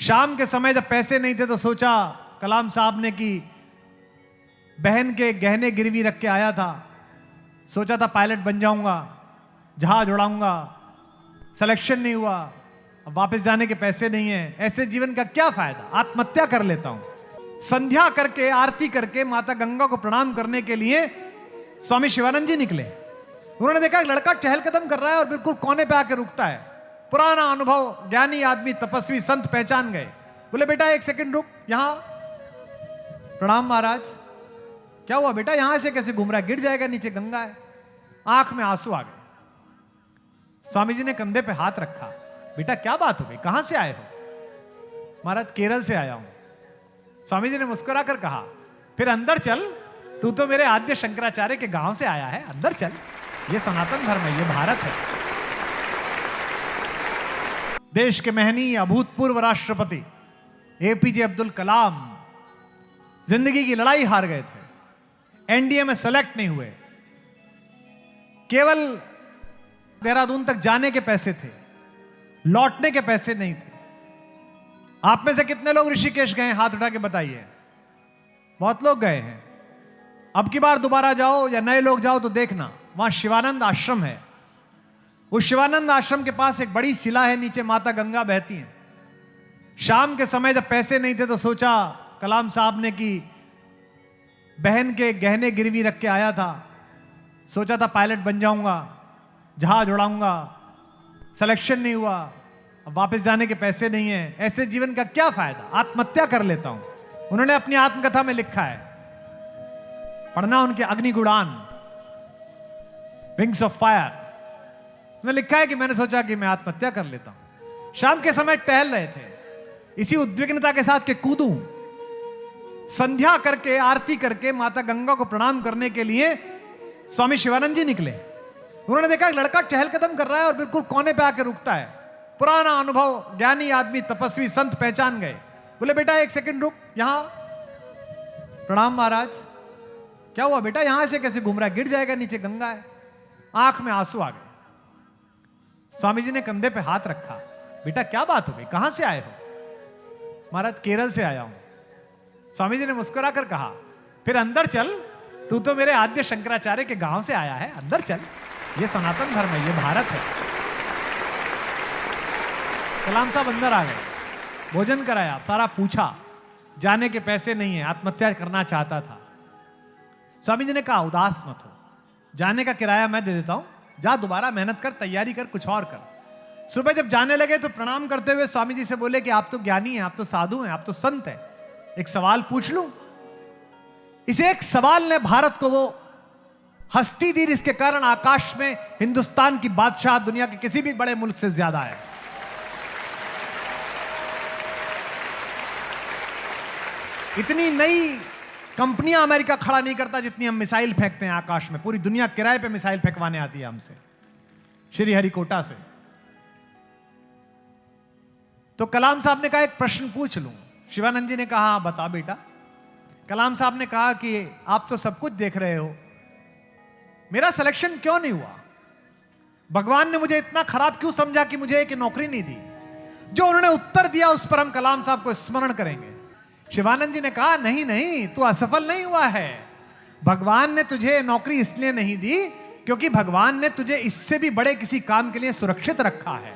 शाम के समय जब पैसे नहीं थे तो सोचा कलाम साहब ने कि बहन के गहने गिरवी रख के आया था, सोचा था पायलट बन जाऊंगा, जहाज उड़ाऊंगा, सिलेक्शन नहीं हुआ, अब वापस जाने के पैसे नहीं है, ऐसे जीवन का क्या फायदा, आत्महत्या कर लेता हूं। संध्या करके आरती करके माता गंगा को प्रणाम करने के लिए स्वामी शिवानंद जी निकले। उन्होंने देखा एक लड़का चहलकदम कर रहा है और बिल्कुल कोने पे आके रुकता है। पुराना अनुभव, ज्ञानी आदमी, तपस्वी संत पहचान गए। बोले बेटा एक सेकंड रुक, यहां प्रणाम महाराज। क्या हुआ बेटा, यहां से कैसे घूम रहा है, गिर जाएगा, नीचे गंगा है। आंख में आंसू आ गए। स्वामी जी ने कंधे पे हाथ रखा, बेटा क्या बात हो गई, कहां से आए हो? महाराज केरल से आया हूं। स्वामी जी ने मुस्कुरा कर कहा, फिर अंदर चल, तू तो मेरे आद्य शंकराचार्य के गांव से आया है, अंदर चल, ये सनातन धर्म है, ये भारत है। देश के महनीय अभूतपूर्व राष्ट्रपति एपीजे अब्दुल कलाम जिंदगी की लड़ाई हार गए थे, एनडीए में सेलेक्ट नहीं हुए, केवल देहरादून तक जाने के पैसे थे, लौटने के पैसे नहीं थे। आप में से कितने लोग ऋषिकेश गए, हाथ उठा के बताइए। बहुत लोग गए हैं। अब की बार दोबारा जाओ या नए लोग जाओ तो देखना, वहां शिवानंद आश्रम है। उस शिवानंद आश्रम के पास एक बड़ी शिला है, नीचे माता गंगा बहती है। शाम के समय जब पैसे नहीं थे तो सोचा कलाम साहब ने कि बहन के गहने गिरवी रख के आया था, सोचा था पायलट बन जाऊंगा, जहाज उड़ाऊंगा, सिलेक्शन नहीं हुआ, अब वापस जाने के पैसे नहीं है, ऐसे जीवन का क्या फायदा, आत्महत्या कर लेता हूं। उन्होंने अपनी आत्मकथा में लिखा है, पढ़ना उनके अग्निगुणान, विंग्स ऑफ फायर में लिखा है कि मैंने सोचा कि मैं आत्महत्या कर लेता हूं। शाम के समय टहल रहे थे, इसी उद्विग्नता के साथ के कूदूं, संध्या करके आरती करके माता गंगा को प्रणाम करने के लिए स्वामी शिवानंद जी निकले। उन्होंने देखा एक लड़का चहलकदम कर रहा है और बिल्कुल कोने पे आके रुकता है। पुराना अनुभव, ज्ञानी आदमी, तपस्वी संत पहचान गए। बोले बेटा एक सेकंड रुक, यहां प्रणाम महाराज। क्या हुआ बेटा, यहां से कैसे घूम रहा है, गिर जाएगा, नीचे गंगा है। आंख में आंसू आ गए। स्वामी जी ने कंधे पे हाथ रखा, बेटा क्या बात हो गई, कहां से आए हो? महाराज केरल से आया हूं। स्वामी जी ने मुस्कुरा कर कहा, फिर अंदर चल, तू तो मेरे आद्य शंकराचार्य के गांव से आया है, अंदर चल, ये सनातन धर्म है, ये भारत है। कलाम साहब अंदर आ गए, भोजन कराया, सारा पूछा, जाने के पैसे नहीं है, आत्महत्या करना चाहता था। स्वामी जी ने कहा उदास मत हो, जाने का किराया मैं दे देता हूं, जा दोबारा मेहनत कर, तैयारी कर, कुछ और कर। सुबह जब जाने लगे तो प्रणाम करते हुए स्वामी जी से बोले कि आप तो ज्ञानी हैं, आप तो साधु हैं, आप तो संत हैं, एक सवाल पूछ लूं? इस एक सवाल ने भारत को वो हस्ती दी जिसके कारण आकाश में हिंदुस्तान की बादशाह दुनिया के किसी भी बड़े मुल्क से ज्यादा है। इतनी नई कंपनियां अमेरिका खड़ा नहीं करता जितनी हम मिसाइल फेंकते हैं आकाश में। पूरी दुनिया किराए पे मिसाइल फेंकवाने आती है हमसे, श्रीहरिकोटा से। तो कलाम साहब ने कहा एक प्रश्न पूछ लूं? शिवानंद जी ने कहा हाँ बता बेटा। कलाम साहब ने कहा कि आप तो सब कुछ देख रहे हो, मेरा सिलेक्शन क्यों नहीं हुआ? भगवान ने मुझे इतना खराब क्यों समझा कि मुझे एक नौकरी नहीं दी? जो उन्होंने उत्तर दिया उस पर हम कलाम साहब को स्मरण करेंगे। शिवानंद जी ने कहा नहीं नहीं, तू असफल नहीं हुआ है। भगवान ने तुझे नौकरी इसलिए नहीं दी क्योंकि भगवान ने तुझे इससे भी बड़े किसी काम के लिए सुरक्षित रखा है।